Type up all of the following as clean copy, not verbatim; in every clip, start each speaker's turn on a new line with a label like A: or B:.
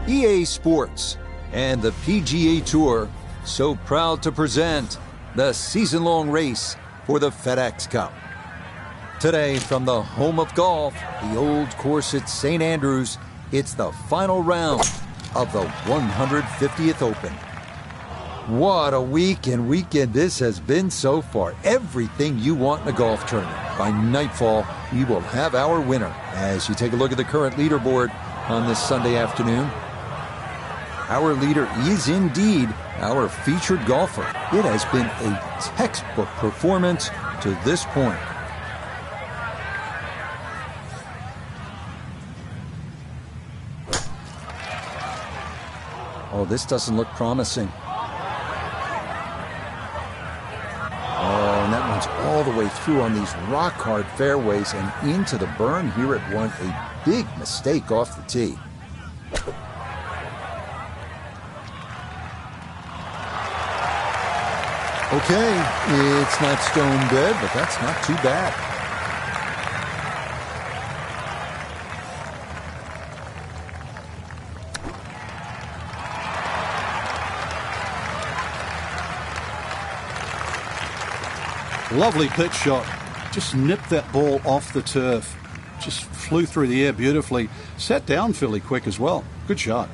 A: EA Sports, and the PGA Tour so proud to present the season-long race for the FedEx Cup. Today, from the home of golf, the old course at St. Andrews, it's the final round of the 150th Open. What a week and weekend this has been so far. Everything you want in a golf tournament. By nightfall, we will have our winner. As you take a look at the current leaderboard on this Sunday afternoon, our leader is indeed our featured golfer. It has been a textbook performance to this point. Oh, this doesn't look promising. Oh, and that one's all the way through on these rock-hard fairways and into the berm here at one. A big mistake off the tee. Okay, it's not stone dead, but that's not too bad.
B: Lovely pitch shot. Just nipped that ball off the turf. Just flew through the air beautifully. Sat down fairly quick as well. Good shot.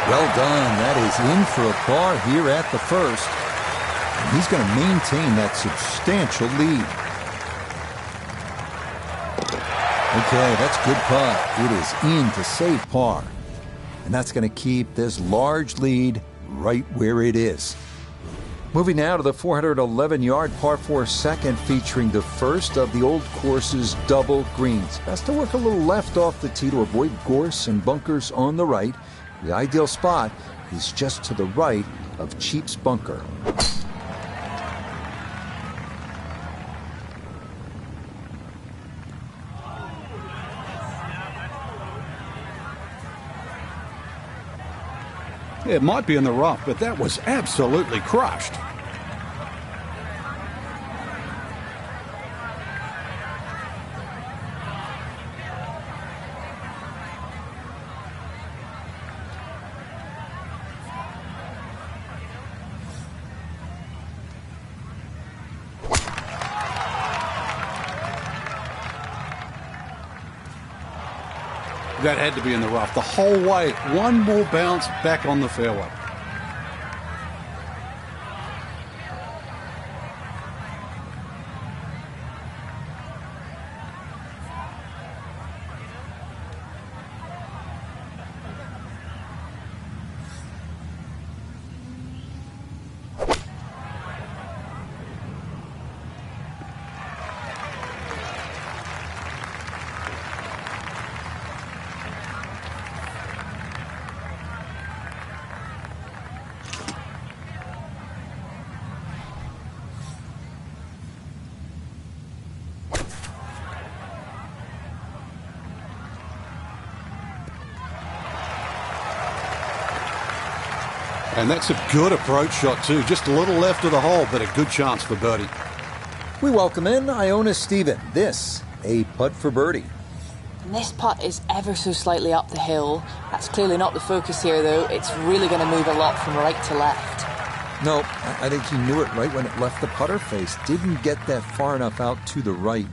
A: Well done. That is in for a par here at the first. And he's going to maintain that substantial lead. Okay, that's good putt. It is in to save par. And that's going to keep this large lead right where it is. Moving now to the 411-yard par 4 second, featuring the first of the old course's double greens. Best to work a little left off the tee to avoid gorse and bunkers on the right. The ideal spot is just to the right of Cheap's bunker.
B: It might be in the rough, but that was absolutely crushed. That had to be in the rough the whole way. One more bounce back on the fairway. And that's a good approach shot too. Just a little left of the hole, but a good chance for birdie.
A: We welcome in Iona Stephen. This, a putt for birdie.
C: And this putt is ever so slightly up the hill. That's clearly not the focus here, though. It's really going to move a lot from right to left.
A: No, I think he knew it right when it left the putter face. Didn't get that far enough out to the right.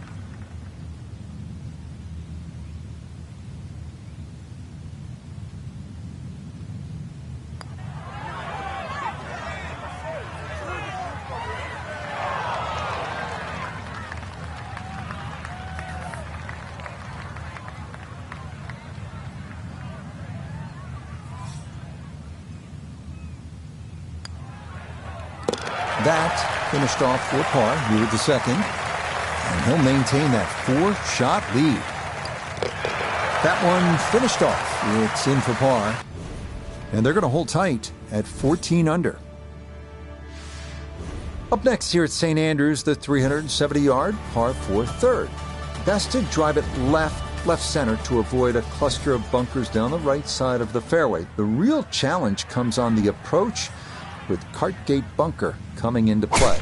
A: That finished off for par here at the second. And he'll maintain that 4-shot lead. That one finished off. It's in for par. And they're going to hold tight at 14 under. Up next here at St. Andrews, the 370-yard par 4 third. Best to drive it left center to avoid a cluster of bunkers down the right side of the fairway. The real challenge comes on the approach, with Cartgate bunker coming into play.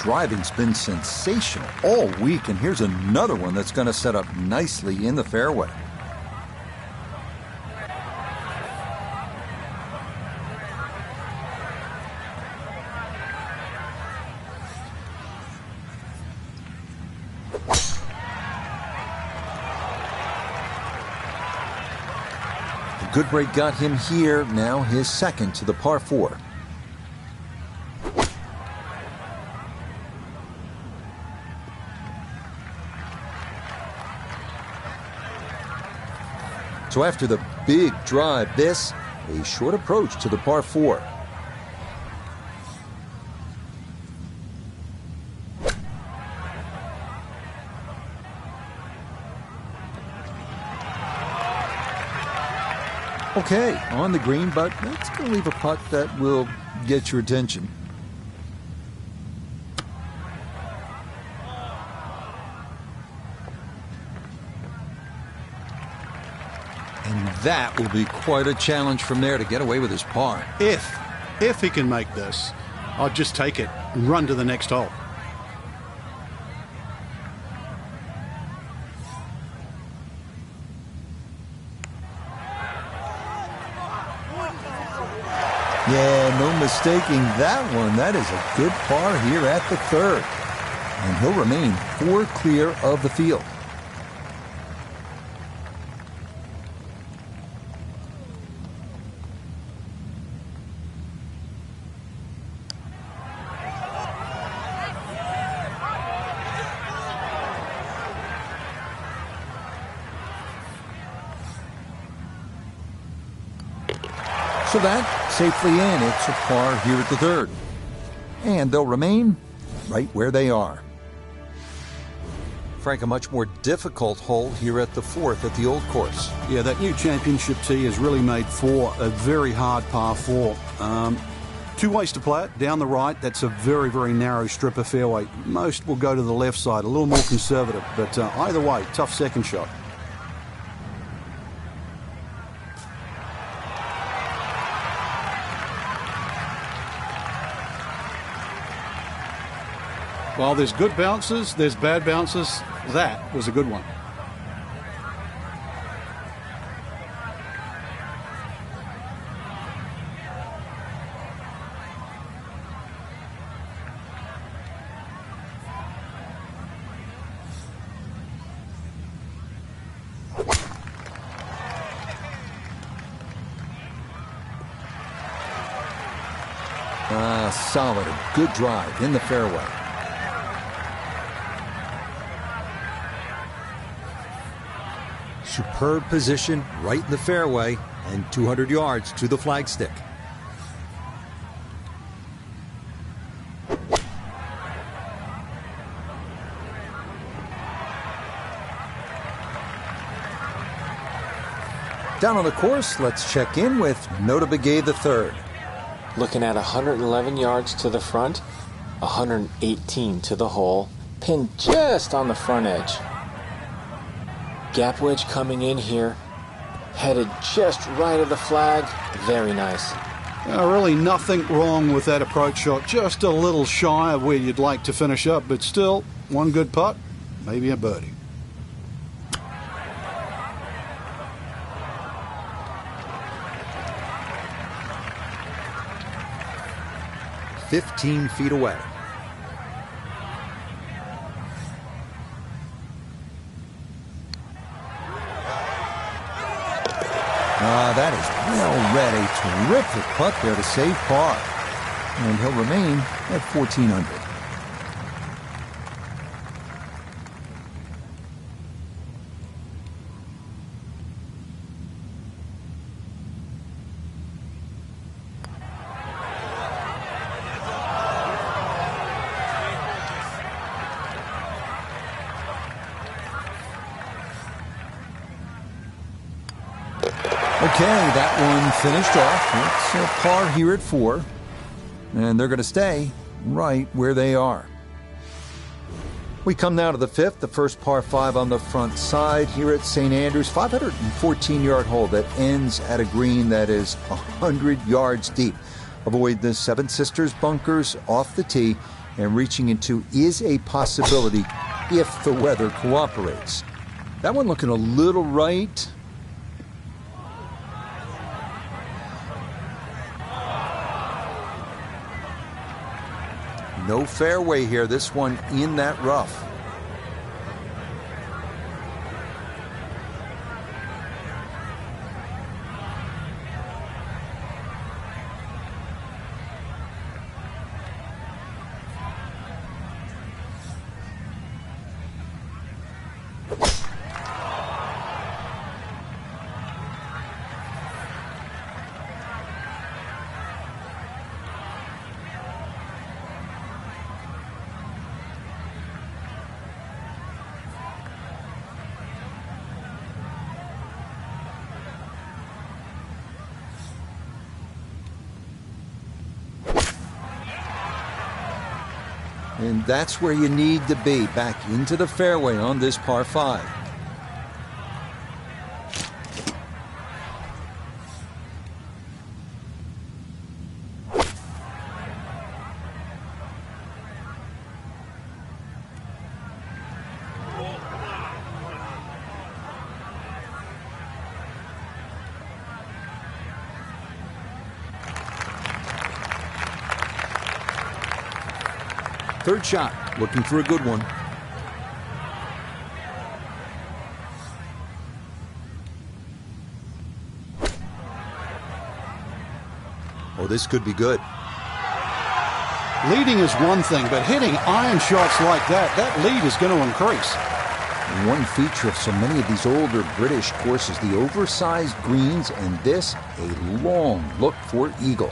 A: driving's been sensational all week, and here's another one that's going to set up nicely in the fairway. The good break got him here, now his second to the par 4. So after the big drive, this, a short approach to the par 4. Okay, on the green, but that's going to leave a putt that will get your attention. And that will be quite a challenge from there to get away with his par.
B: If he can make this, I'll just take it and run to the next hole.
A: Yeah, no mistaking that one. That is a good par here at the 3rd. And he'll remain 4 clear of the field. So that safely in. It's a par here at the 3rd. And they'll remain right where they are. Frank, a much more difficult hole here at the 4th at the old course.
B: Yeah, that new championship tee has really made 4 a very hard par 4. 2 ways to play it. Down the right, that's a very, very narrow strip of fairway. Most will go to the left side, a little more conservative. But either way, tough second shot. While there's good bounces, there's bad bounces. That was a good one.
A: Solid, a good drive in the fairway. Superb position right in the fairway and 200 yards to the flagstick. Down on the course, let's check in with Notah Begay III.
D: Looking at 111 yards to the front, 118 to the hole, pinned just on the front edge. Gap wedge coming in here, headed just right of the flag. Very nice.
B: Really nothing wrong with that approach shot. Just a little shy of where you'd like to finish up, but still, one good putt, maybe a birdie.
A: "15 feet away. That is well read. A terrific putt there to save par. And he'll remain at 14 under. Okay, that one finished off. It's a par here at 4. And they're going to stay right where they are. We come now to the 5th, the first par 5 on the front side here at St. Andrews. 514-yard hole that ends at a green that is 100 yards deep. Avoid the Seven Sisters bunkers off the tee and reaching into is a possibility if the weather cooperates. That one looking a little right. No fairway here, this one in that rough. And that's where you need to be, back into the fairway on this par 5. Third shot, looking for a good one. Oh, this could be good.
B: Leading is one thing, but hitting iron shots like that, that lead is going to increase.
A: One feature of so many of these older British courses, the oversized greens, and this, a long look for eagle.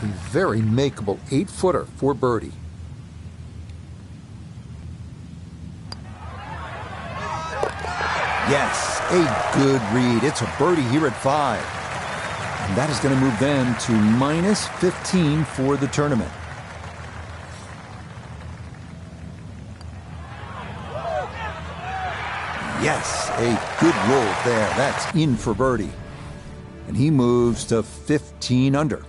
A: A very makeable 8-footer for birdie. Yes, a good read. It's a birdie here at 5. And that is going to move them to minus 15 for the tournament. Yes, a good roll there. That's in for birdie. And he moves to 15 under.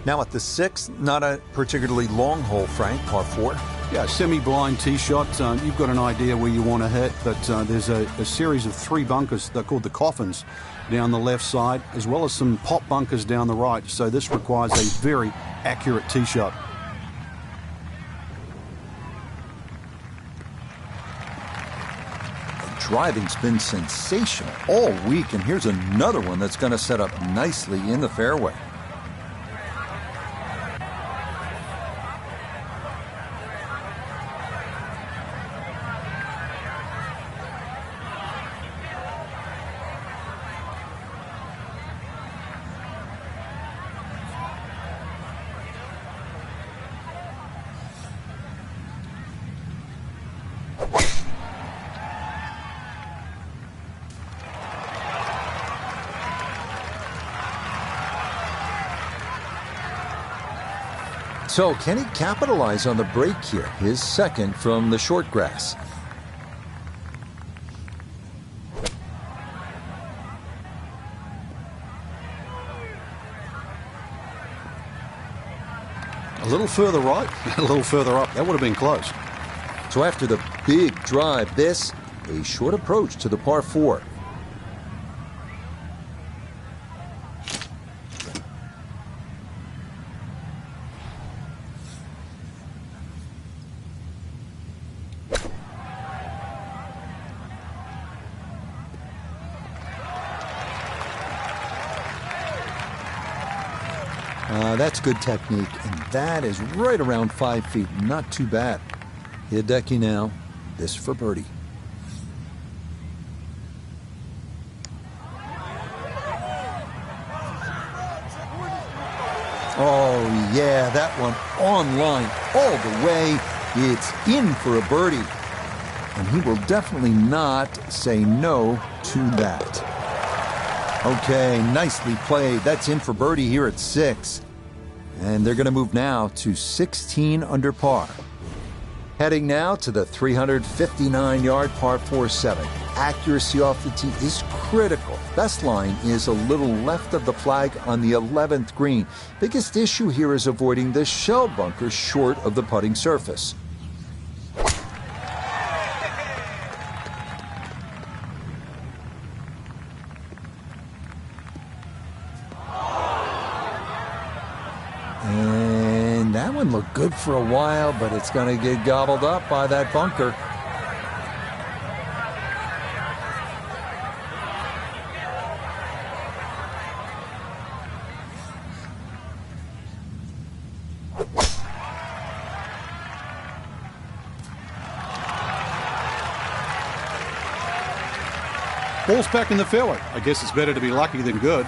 A: Now at the 6th, not a particularly long hole, Frank, par 4.
B: Yeah, semi-blind tee shot. You've got an idea where you want to hit, but there's a series of 3 bunkers. They're called the coffins down the left side, as well as some pop bunkers down the right. So this requires a very accurate tee shot.
A: Driving's been sensational all week, and here's another one that's going to set up nicely in the fairway. So can he capitalize on the break here? His second from the short grass.
B: A little further right, a little further up. That would have been close.
A: So after the big drive, this, a short approach to the par 4. That's good technique, and that is right around 5 feet. Not too bad. Hideki now. This for birdie. Oh, yeah, that one on line all the way. It's in for a birdie. And he will definitely not say no to that. Okay, nicely played. That's in for birdie here at 6. And they're going to move now to 16 under par. Heading now to the 359-yard par 4-7. Accuracy off the tee is critical. Best line is a little left of the flag on the 11th green. Biggest issue here is avoiding the shell bunker short of the putting surface. And that one looked good for a while, but it's going to get gobbled up by that bunker.
B: Ball's back in the fairway. I guess it's better to be lucky than good.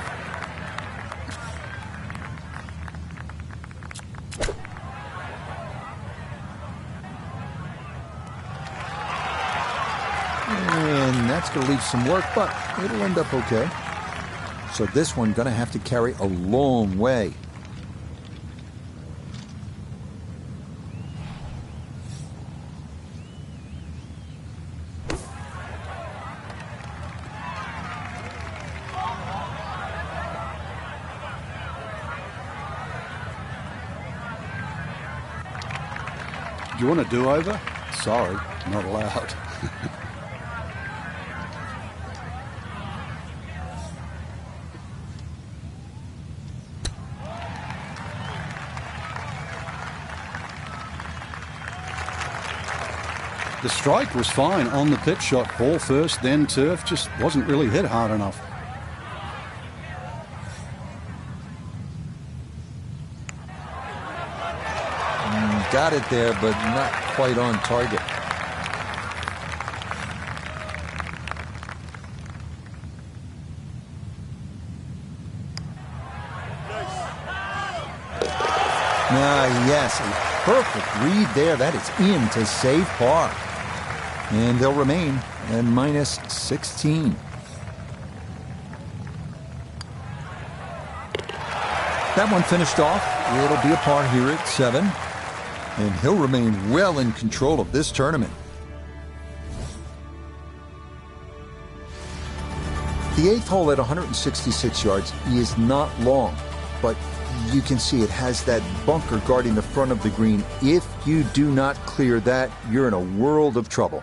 A: And that's going to leave some work, but it'll end up okay. So this one going to have to carry a long way.
B: Do you want a do-over? Sorry, not allowed. The strike was fine on the pitch shot. Ball first, then turf. Just wasn't really hit hard enough.
A: Got it there, but not quite on target. Yes, a perfect read there. That is in to save par. And they'll remain at minus 16. That one finished off. It'll be a par here at 7. And he'll remain well in control of this tournament. The 8th hole at 166 yards is not long, but you can see it has that bunker guarding the front of the green. If you do not clear that, you're in a world of trouble.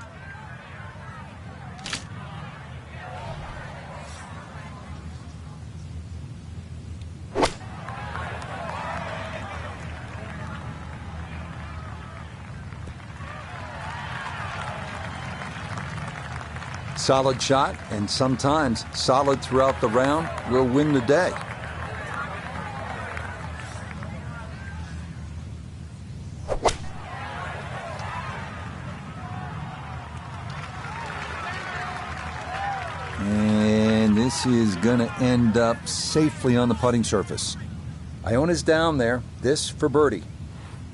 A: Solid shot, and sometimes solid throughout the round, will win the day. And this is going to end up safely on the putting surface. Iona's down there. This for birdie.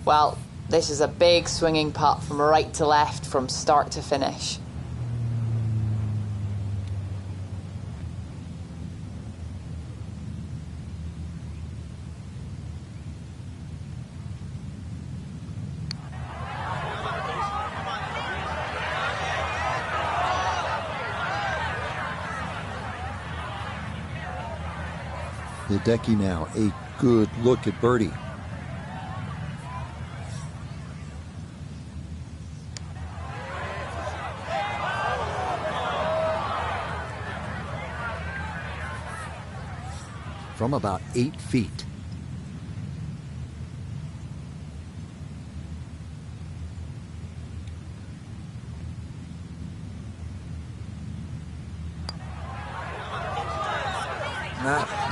C: Well, this is a big swinging putt from right to left from start to finish.
A: Hideki now, a good look at birdie. From about 8 feet.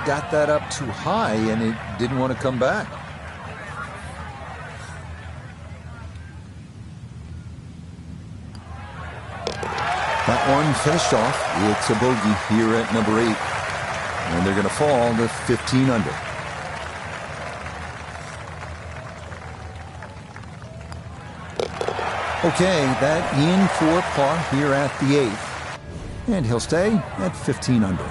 A: got that up too high and it didn't want to come back. That one finished off. It's a bogey here at number 8. And they're going to fall to 15 under. Okay, that in for par here at the 8th. And he'll stay at 15 under.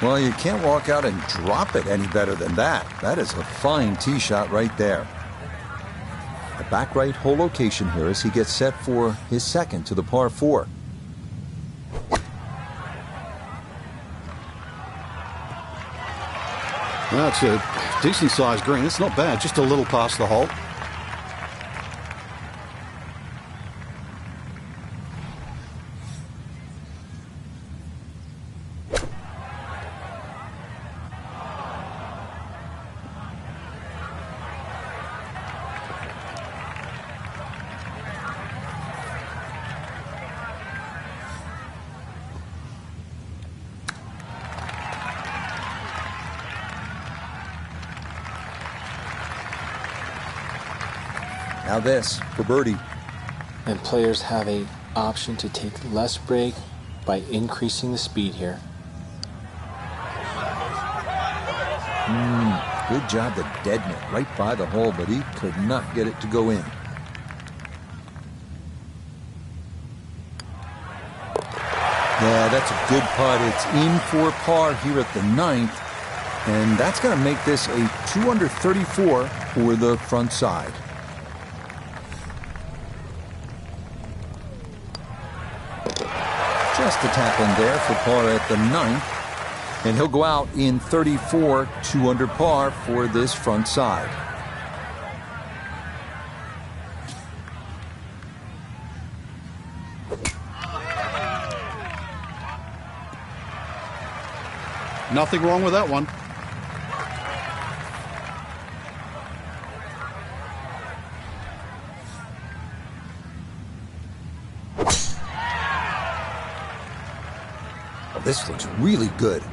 A: Well, you can't walk out and drop it any better than that. That is a fine tee shot right there. A back right hole location here as he gets set for his second to the par 4.
B: Well, it's a decent-sized green. It's not bad, just a little past the hole.
A: Now this for birdie.
D: And players have an option to take less break by increasing the speed here.
A: Good job to deaden it right by the hole, but he could not get it to go in. Yeah, that's a good putt. It's in for par here at the 9th. And that's going to make this a 2 under 34 for the front side. Just a tap in there for par at the 9th. And he'll go out in 34, 2 under par for this front side.
B: Nothing wrong with that one.
A: This looks really good.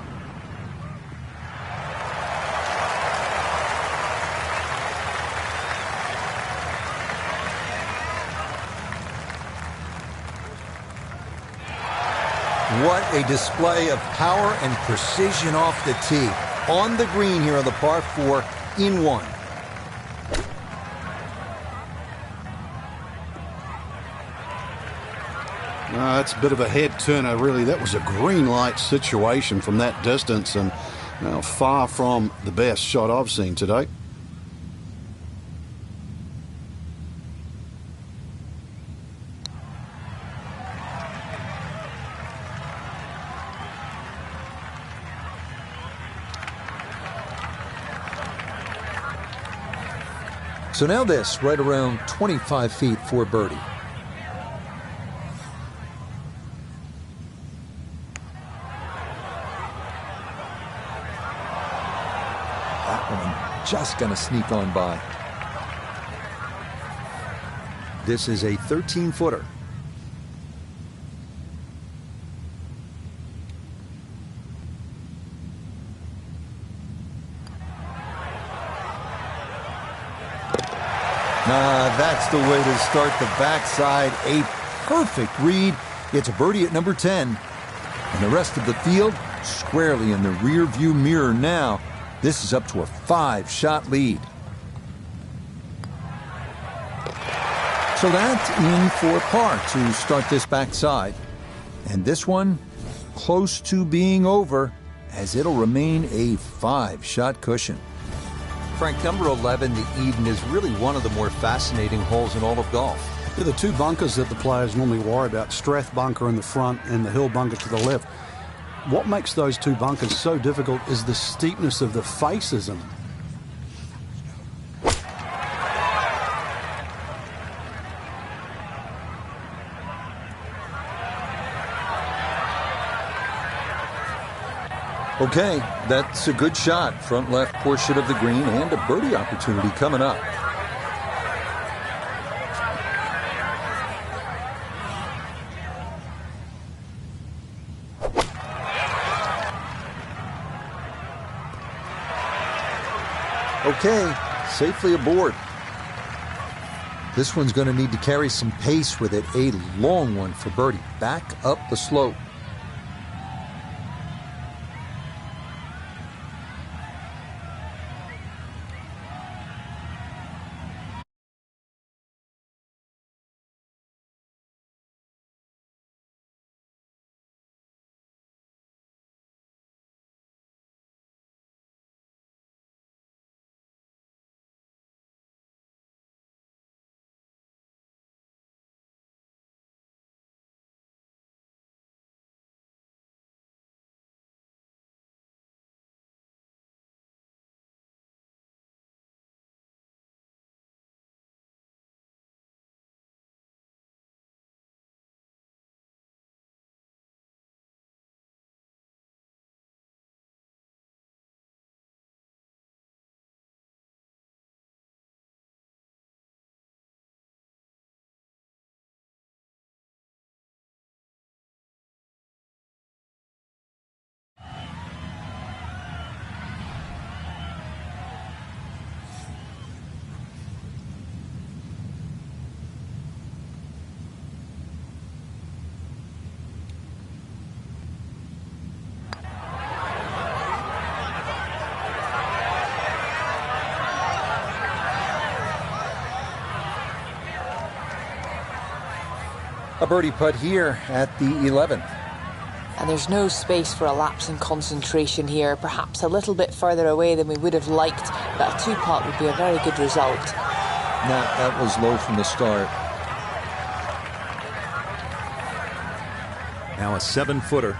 A: What a display of power and precision off the tee. On the green here on the par 4 in 1.
B: That's a bit of a head turner, really. That was a green light situation from that distance, and far from the best shot I've seen today.
A: So now this, right around 25 feet for birdie. Just going to sneak on by. This is a 13-footer. That's the way to start the backside. A perfect read. It's a birdie at number 10. And the rest of the field squarely in the rear view mirror now. This is up to a 5-shot lead. So that's in for par to start this backside. And this one close to being over as it'll remain a 5-shot cushion. Frank, number 11, the Eden, is really one of the more fascinating holes in all of golf.
B: They're the two bunkers that the players normally worry about. Strath bunker in the front and the Hill bunker to the left. What makes those two bunkers so difficult is the steepness of the faces in them.
A: Okay, that's a good shot. Front left portion of the green and a birdie opportunity coming up. Okay, safely aboard. This one's going to need to carry some pace with it. A long one for birdie. Back up the slope. A birdie putt here at the 11th.
C: And there's no space for a lapse in concentration here. Perhaps a little bit further away than we would have liked, but a two-putt would be a very good result.
A: That was low from the start.
E: Now a 7-footer.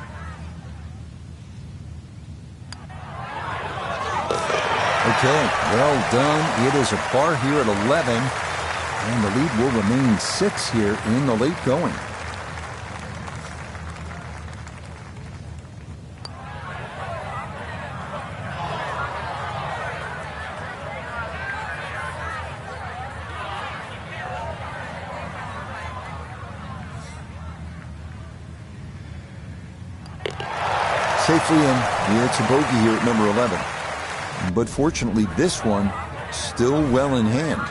A: Okay, well done. It is a par here at 11. And the lead will remain 6 here in the late going. Safely in. It's a bogey here at number 11. But fortunately, this one still well in hand.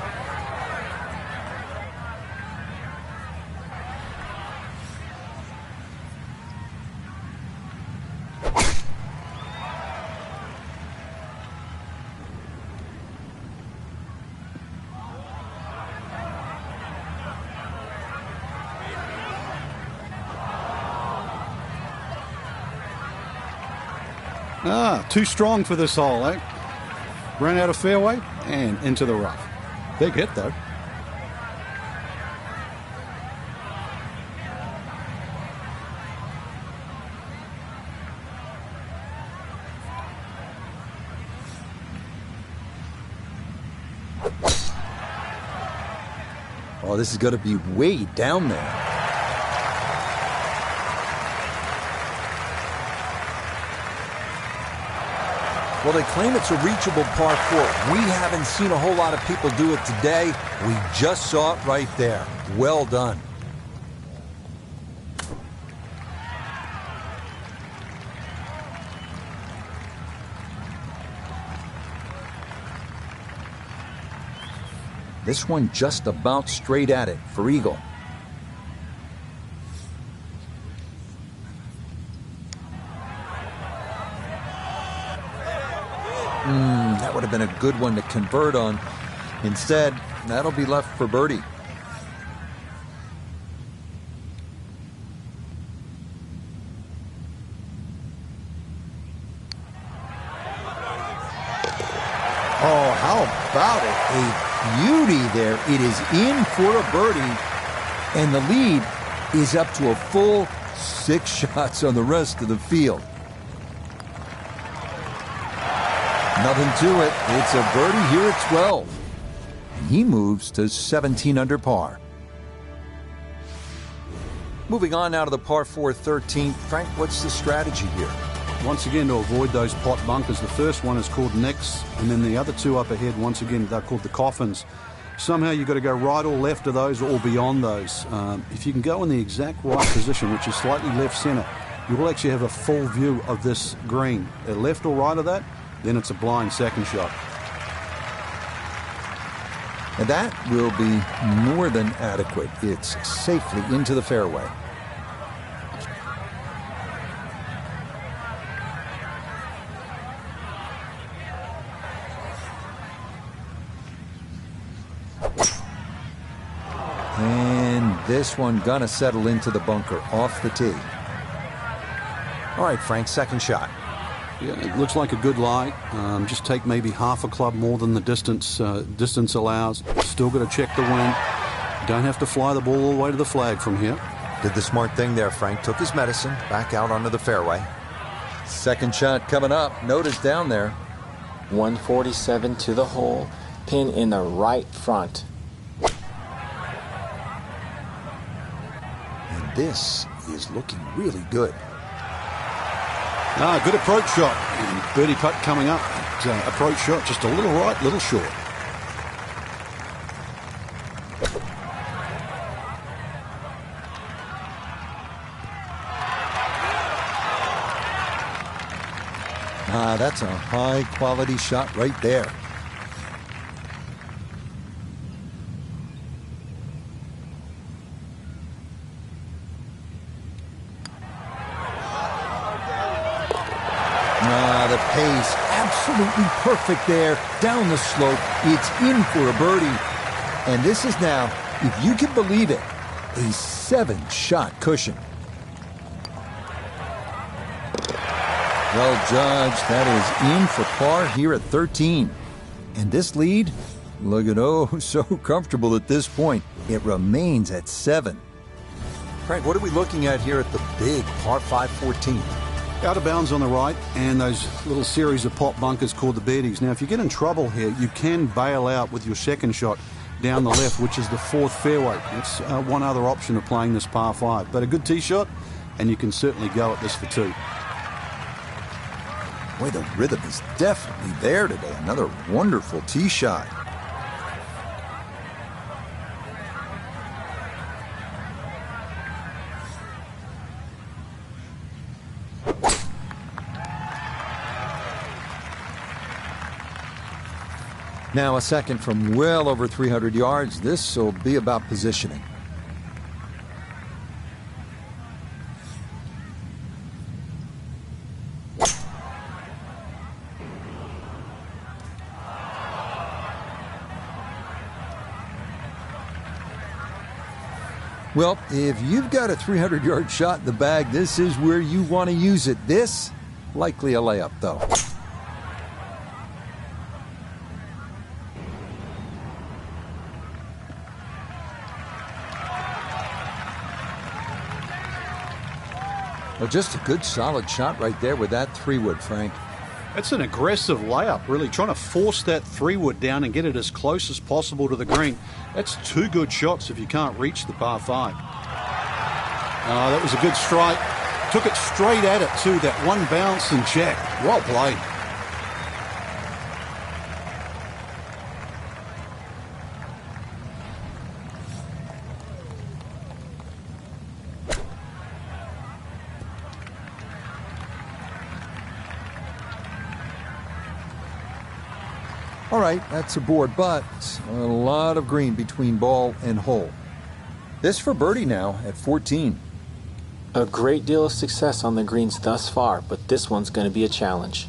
B: Too strong for this hole, eh? Ran out of fairway and into the rough. Big hit, though.
A: Oh, this is going to be way down there. Well, they claim it's a reachable par 4. We haven't seen a whole lot of people do it today. We just saw it right there. Well done. This one just about straight at it for eagle. That would have been a good one to convert on. Instead, that'll be left for birdie. Oh, how about it? A beauty there. It is in for a birdie, and the lead is up to a full 6 shots on the rest of the field. Nothing to it. It's a birdie here at 12. And he moves to 17 under par. Moving on now to the par 4 13th. Frank, what's the strategy here?
B: Once again, to avoid those pot bunkers. The first one is called Nicks, and then the other two up ahead, once again, they're called the Coffins. Somehow you've got to go right or left of those or beyond those. If you can go in the exact right position, which is slightly left center, you will actually have a full view of this green. Left or right of that, then it's a blind second shot.
A: And that will be more than adequate. It's safely into the fairway. And this one gonna settle into the bunker off the tee. All right, Frank, second shot.
B: Yeah, it looks like a good lie. Just take maybe half a club more than the distance allows. Still got to check the wind. Don't have to fly the ball all the way to the flag from here.
A: Did the smart thing there, Frank. Took his medicine, back out onto the fairway. Second shot coming up. Notice down there.
D: 147 to the hole. Pin in the right front.
A: And this is looking really good.
B: Good approach shot. And birdie putt coming up. Approach shot just a little right, little short.
A: That's a high-quality shot right there. The pace, absolutely perfect there. Down the slope, it's in for a birdie. And this is now, if you can believe it, a 7-shot cushion. Well judged. That is in for par here at 13. And this lead, look at so comfortable at this point. It remains at 7. Frank, what are we looking at here at the big par 5 14?
B: Out of bounds on the right, and those little series of pot bunkers called the birdies. Now, if you get in trouble here, you can bail out with your second shot down the left, which is the 4th fairway. That's one other option of playing this par 5. But a good tee shot, and you can certainly go at this for 2.
A: Boy, the rhythm is definitely there today. Another wonderful tee shot. Now a second from well over 300 yards. This will be about positioning. Well, if you've got a 300-yard shot in the bag, this is where you want to use it. This, likely a layup, though. Well, just a good solid shot right there with that 3-wood, Frank.
B: That's an aggressive layup, really, trying to force that 3-wood down and get it as close as possible to the green. That's 2 good shots if you can't reach the par 5. That was a good strike. Took it straight at it, too. That one bounce and check. Well played.
A: All right, that's a board, but a lot of green between ball and hole. This for birdie now at 14.
D: A great deal of success on the greens thus far, but this one's going to be a challenge.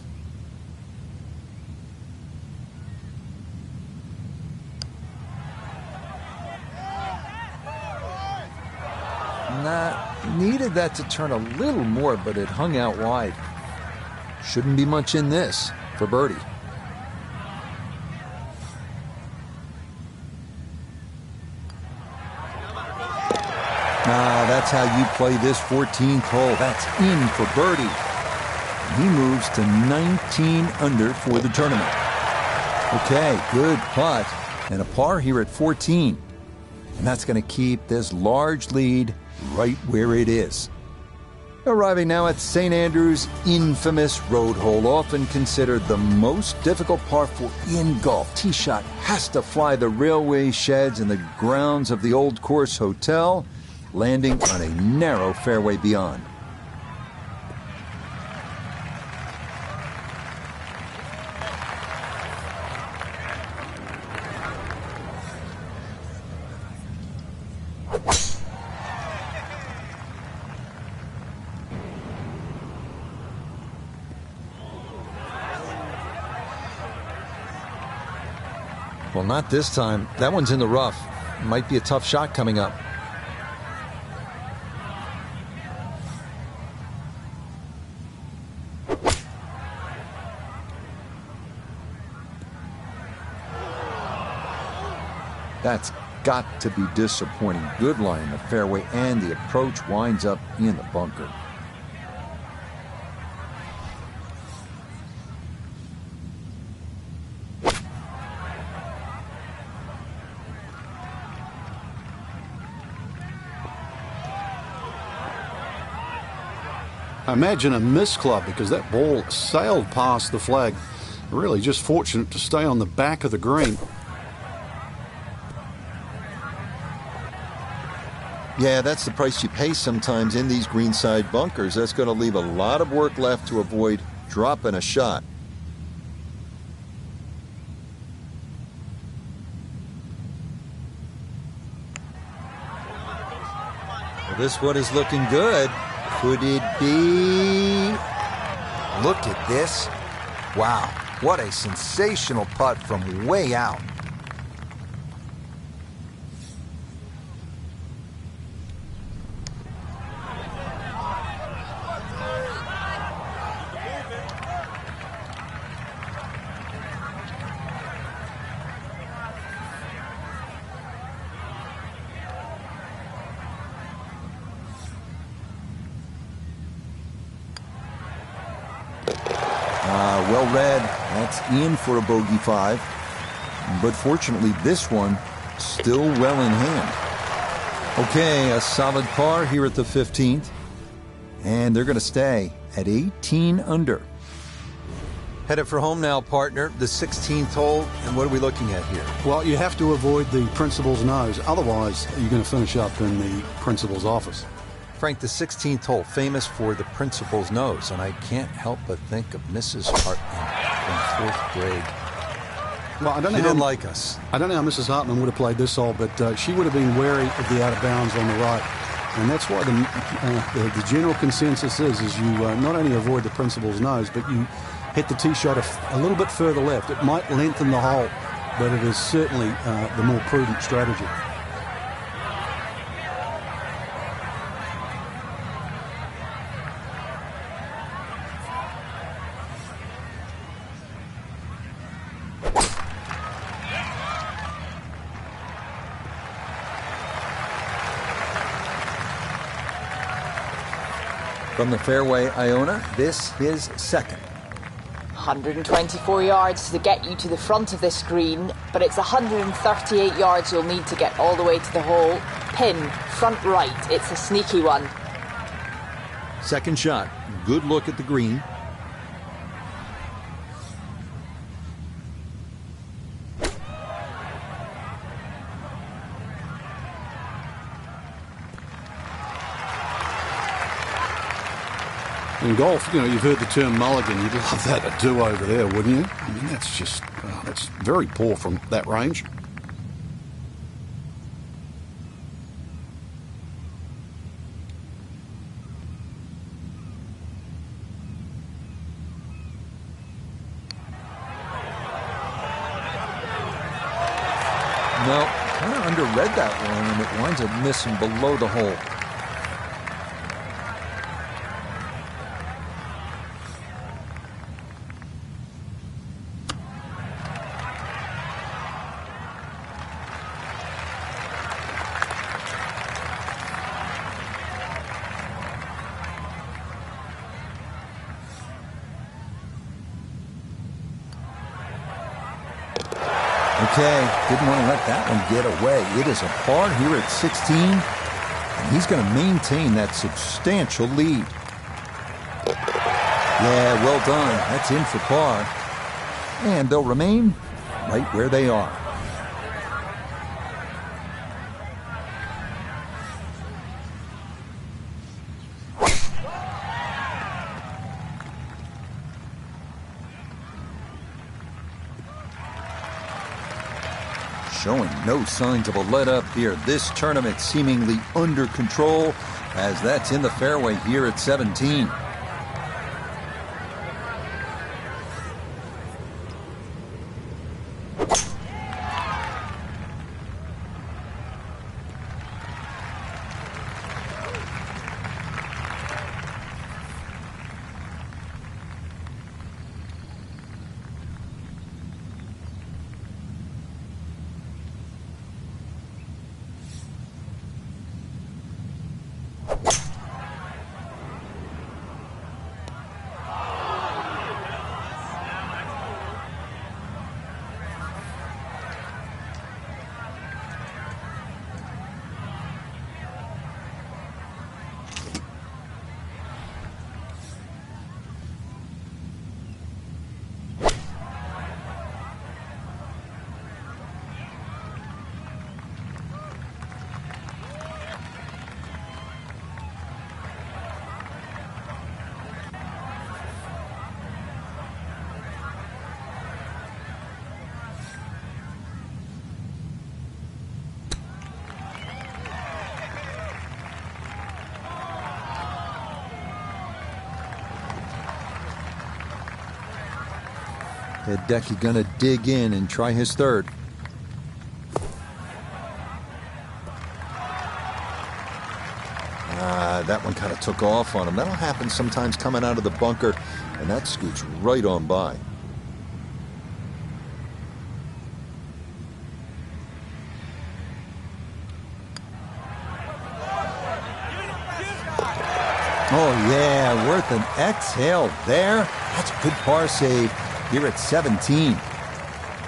A: Needed that to turn a little more, but it hung out wide. Shouldn't be much in this for birdie. That's how you play this 14th hole. That's in for birdie. He moves to 19 under for the tournament. Okay, good putt. And a par here at 14. And that's going to keep this large lead right where it is. Arriving now at St. Andrews' infamous road hole, often considered the most difficult par 4 in golf. Tee shot has to fly the railway sheds and the grounds of the Old Course Hotel, landing on a narrow fairway beyond.
E: Well, not this time. That one's in the rough. Might be a tough shot coming up.
A: That's got to be disappointing. Good lie in the fairway, and the approach winds up in the bunker.
B: Imagine a miss club because that ball sailed past the flag. Really just fortunate to stay on the back of the green.
E: Yeah, that's the price you pay sometimes in these greenside bunkers. That's going to leave a lot of work left to avoid dropping a shot. Well, this one is looking good. Could it be?
F: Look at this. Wow, what a sensational putt from way out.
A: Well read. That's in for a bogey 5. But fortunately, this one still well in hand. Okay, a solid par here at the 15th. And they're going to stay at 18 under.
E: Headed for home now, partner. The 16th hole. And what are we looking at here?
B: Well, you have to avoid the principal's nose. Otherwise, you're going to finish up in the principal's office.
E: Frank, the 16th hole, famous for the principal's nose, and I can't help but think of Mrs. Hartman from 4th grade.
B: Well, I don't know
E: She
B: how,
E: didn't like us.
B: I don't know how Mrs. Hartman would have played this hole, but she would have been wary of the out of bounds on the right. And that's why the general consensus is you not only avoid the principal's nose, but you hit the tee shot a little bit further left. It might lengthen the hole, but it is certainly the more prudent strategy.
A: From the fairway, Iona, this is second.
C: 124 yards to get you to the front of this green, but it's 138 yards you'll need to get all the way to the hole. Pin, front right. It's a sneaky one.
E: Second shot. Good look at the green.
B: In golf, you've heard the term mulligan. You'd love that, a do-over there, wouldn't you? I mean, that's just, that's very poor from that range.
A: No, kind of underread that one, and it winds up missing below the hole. Okay, didn't want to let that one get away. It is a par here at 16, and he's going to maintain that substantial lead. Yeah, well done. That's in for par. And they'll remain right where they are. Showing no signs of a let-up here. This tournament seemingly under control, as that's in the fairway here at 17. Hideki gonna dig in and try his third. That one kind of took off on him. That'll happen sometimes coming out of the bunker, and that scoots right on by. Oh yeah, worth an exhale there. That's a good par save here at 17.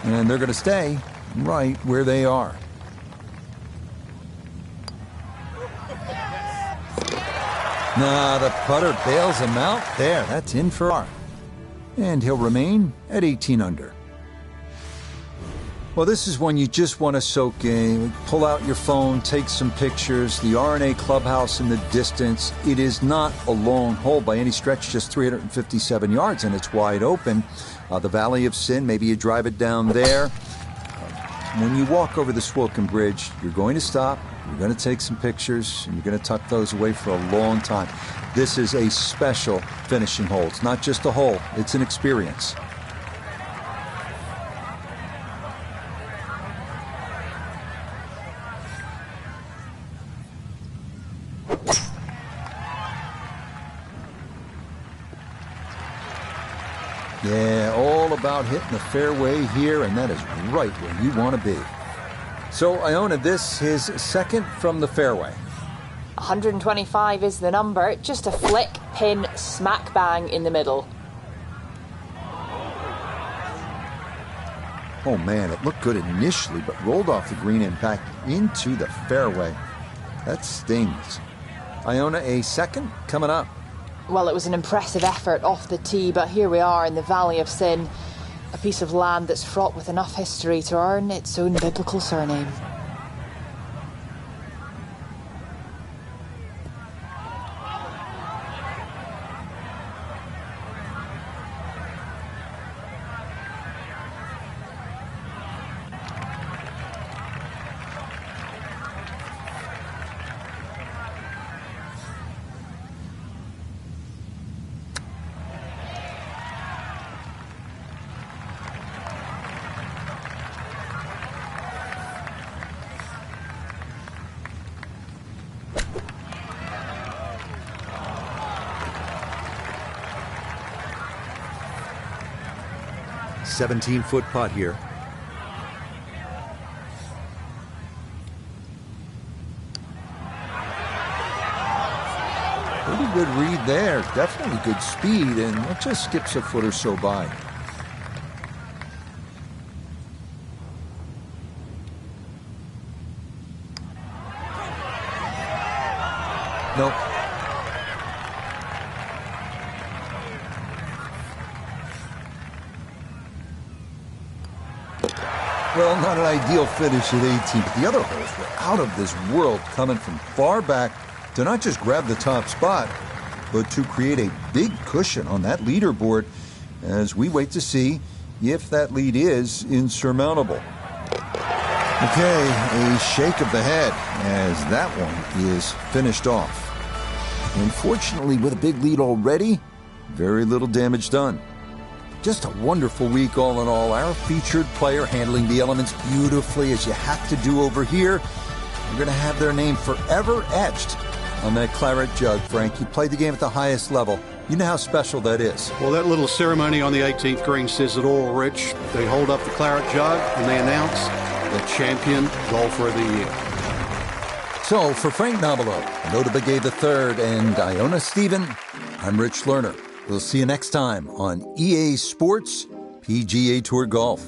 A: And they're going to stay right where they are. Nah, the putter bails him out there. That's in for par. And he'll remain at 18 under. Well, this is one you just want to soak in. Pull out your phone, take some pictures. The R&A Clubhouse in the distance. It is not a long hole by any stretch, just 357 yards, and it's wide open. The Valley of Sin, maybe you drive it down there. When you walk over the Swilcan Bridge, you're going to stop, you're going to take some pictures, and you're going to tuck those away for a long time. This is a special finishing hole. It's not just a hole, it's an experience. Yeah, all about hitting the fairway here, and that is right where you want to be. So, Iona, this his second from the fairway.
C: 125 is the number. Just a flick, pin, smack bang in the middle.
A: Oh, man, it looked good initially, but rolled off the green and back into the fairway. That stings. Iona, a second coming up.
C: Well, it was an impressive effort off the tee, but here we are in the Valley of Sin, a piece of land that's fraught with enough history to earn its own biblical surname.
A: A 17-foot putt here. Pretty good read there. Definitely good speed, and it just skips a foot or so by. Nope. Well, not an ideal finish at 18, but the other holes were out of this world, coming from far back to not just grab the top spot, but to create a big cushion on that leaderboard as we wait to see if that lead is insurmountable. Okay, a shake of the head as that one is finished off. Unfortunately, with a big lead already, very little damage done. Just a wonderful week all in all. Our featured player handling the elements beautifully, as you have to do over here. We're going to have their name forever etched on that claret jug, Frank. You played the game at the highest level. You know how special that is. Well,
B: that little ceremony on the 18th green says it all, Rich. They hold up the claret jug and they announce the champion golfer of the year.
A: So, for Frank Nobilo, Nota Begay III, and Iona Stephen, I'm Rich Lerner. We'll see you next time on EA Sports PGA Tour Golf.